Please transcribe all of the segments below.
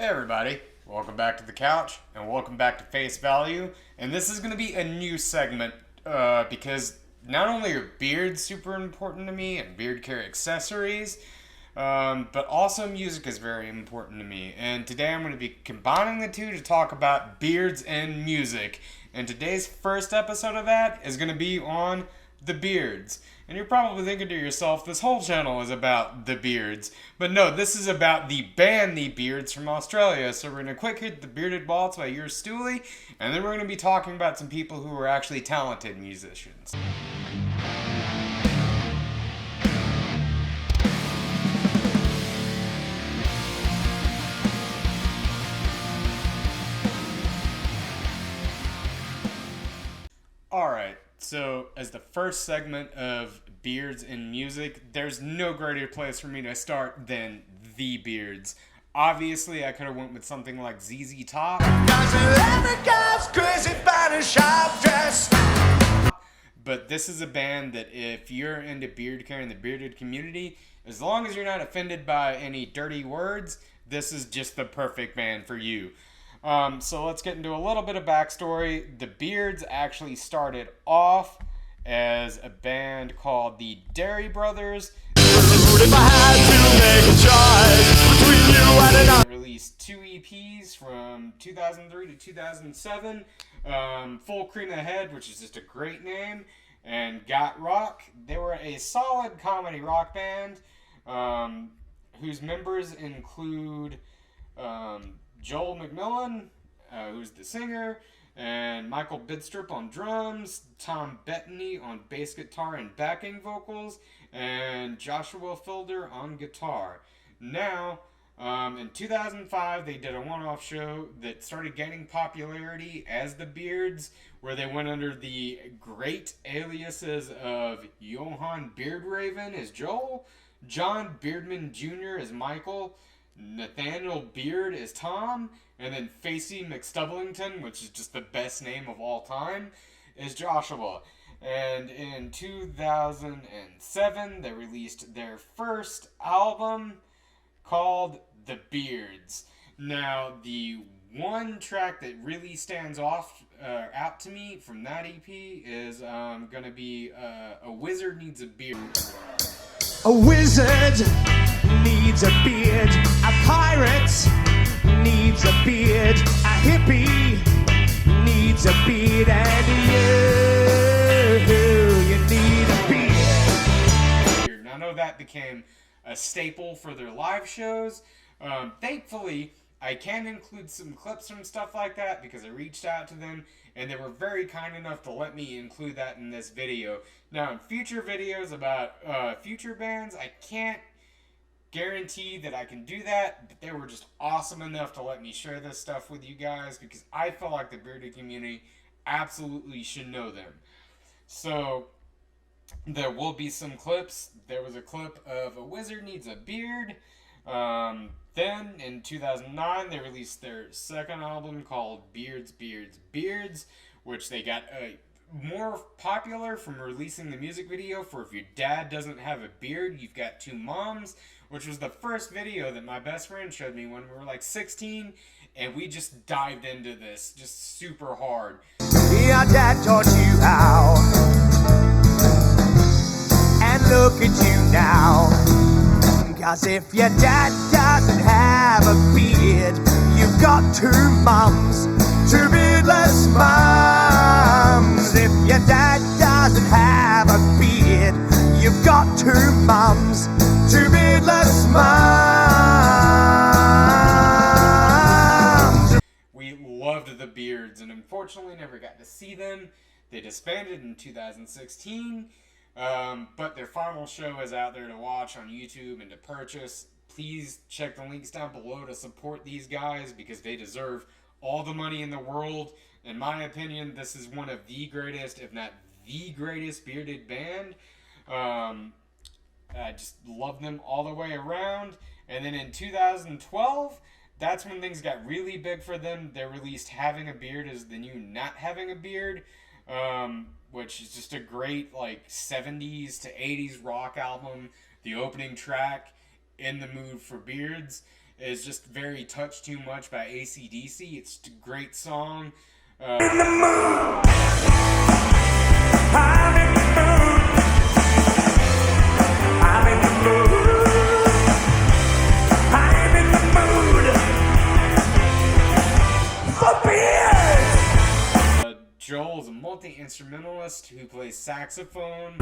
Hey everybody, welcome back to the couch and welcome back to Face Value. And this is going to be a new segment because not only are beards super important to me and beard care accessories, but also music is very important to me. And today I'm going to be combining the two to talk about beards and music. And today's first episode of that is going to be on the Beards. And you're probably thinking to yourself, this whole channel is about the Beards. But no, this is about the band The Beards from Australia. So we're going to quick hit the Bearded Waltz by your Stuly, and then we're going to be talking about some people who are actually talented musicians. Alright, so as the first segment of Beards and music, there's no greater place for me to start than The Beards. Obviously, I could have went with something like ZZ Top. But this is a band that if you're into beard care and the bearded community, as long as you're not offended by any dirty words, this is just the perfect band for you. So let's get into a little bit of backstory. The Beards actually started off as a band called the Dairy Brothers. They released 2 EPs from 2003 to 2007. Full Cream Ahead, which is just a great name, and Got Rock. They were a solid comedy rock band whose members include Joel McMillan, who's the singer, and Michael Bidstrup on drums, Tom Bettany on bass guitar and backing vocals, and Joshua Filder on guitar. Now, in 2005, they did a one-off show that started gaining popularity as the Beards, where they went under the great aliases of Johan Beardraven as Joel, John Beardman Jr. as Michael, Nathaniel Beard as Tom, and then Facey McStublington, which is just the best name of all time, is Joshua. And in 2007, they released their first album called The Beards. Now, the one track that really stands out to me from that EP is going to be A Wizard Needs a Beard. A wizard needs a beard, a pirate needs a beard, a hippie needs a beard, and you need a beard. I know that became a staple for their live shows. Thankfully, I can include some clips from stuff like that because I reached out to them and they were very kind enough to let me include that in this video. Now, in future videos about future bands, I can't guarantee that I can do that, but they were just awesome enough to let me share this stuff with you guys because I feel like the bearded community absolutely should know them. So, there will be some clips. There was a clip of A Wizard Needs a Beard. Then, in 2009, they released their second album called Beards, Beards, Beards, which they got more popular from releasing the music video for If Your Dad Doesn't Have a Beard, You've Got Two Moms, which was the first video that my best friend showed me when we were like 16, and we just dived into this just super hard. Your dad taught you how, and look at you now. Cause if your dad doesn't have a beard, you've got two mums, two beardless mums. If your dad doesn't have a beard, you've got two mums, two beardless mums. We loved the Beards and unfortunately never got to see them. They disbanded in 2016. But their final show is out there to watch on YouTube and to purchase. Please check the links down below to support these guys because they deserve all the money in the world. In my opinion, this is one of the greatest, if not the greatest, bearded band. I just love them all the way around. And then in 2012, that's when things got really big for them. They released Having a Beard as the new Not Having a Beard. Which is just a great like 70s to 80s rock album. The opening track, In the Mood for Beards, is just very Touch Too Much by AC/DC. It's a great song. I'm in the mood. I'm in the mood. I'm in the mood for beers. Joel's a multi-instrumentalist who plays saxophone.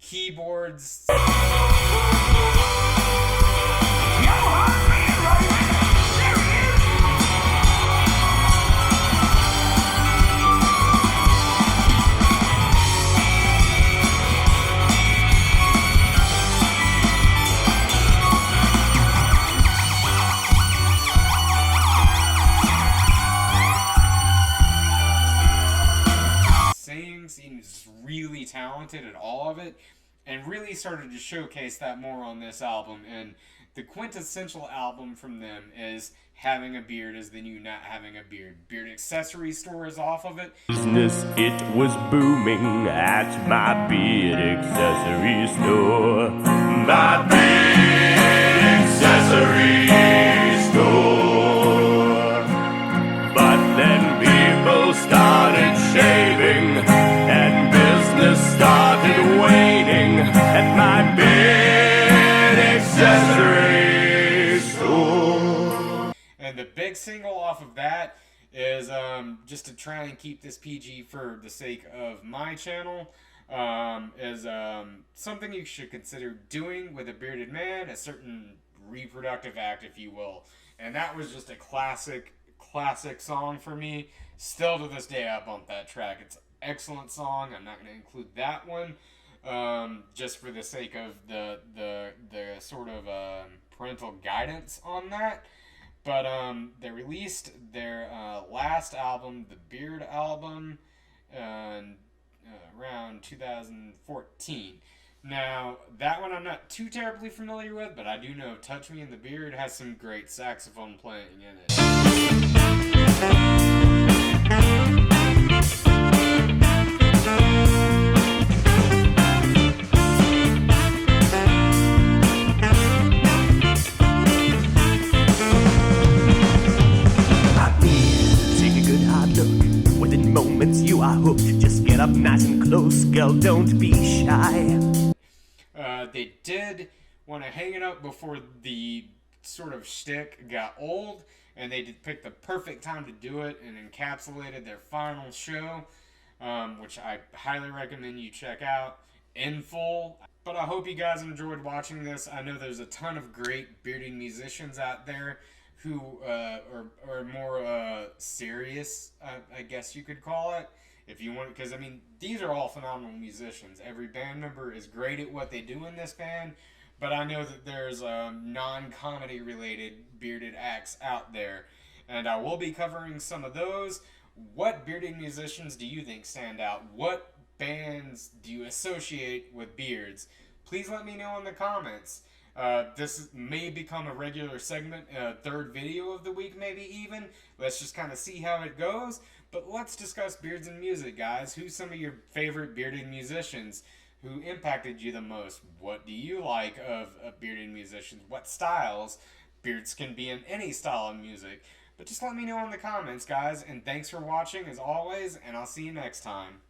Keyboards. Seems really talented at all of it, and really started to showcase that more on this album. And the quintessential album from them is Having a Beard is the New Not Having a Beard. Beard Accessory Store is off of it. Business, it was booming at my beard accessory store. My beard accessory store. But then people started shaving and business started waning at my beard accessory store. And the big single off of that is, just to try and keep this PG for the sake of my channel, is something you should consider doing with a bearded man, a certain reproductive act, if you will. And that was just a classic song for me. Still to this day, I bump that track. It's an excellent song. I'm not going to include that one, just for the sake of the sort of parental guidance on that. But they released their last album, the Beard album, around 2014. Now, that one I'm not too terribly familiar with, but I do know Touch Me in the Beard has some great saxophone playing in it. You are hooked, just get up nice and close, girl, don't be shy. They did want to hang it up before the sort of shtick got old, and they did pick the perfect time to do it and encapsulated their final show, which I highly recommend you check out in full. But I hope you guys enjoyed watching this. I know there's a ton of great bearded musicians out there who are more serious, I guess you could call it, if you want, because I mean, these are all phenomenal musicians. Every band member is great at what they do in this band, but I know that there's non-comedy related bearded acts out there, and I will be covering some of those. What bearded musicians do you think stand out? What bands do you associate with beards? Please let me know in the comments. This may become a regular segment, third video of the week maybe even. Let's just kind of see how it goes. But let's discuss beards and music, guys. Who's some of your favorite bearded musicians? Who impacted you the most? What do you like of bearded musicians? What styles? Beards can be in any style of music. But just let me know in the comments, guys. And thanks for watching as always, and I'll see you next time.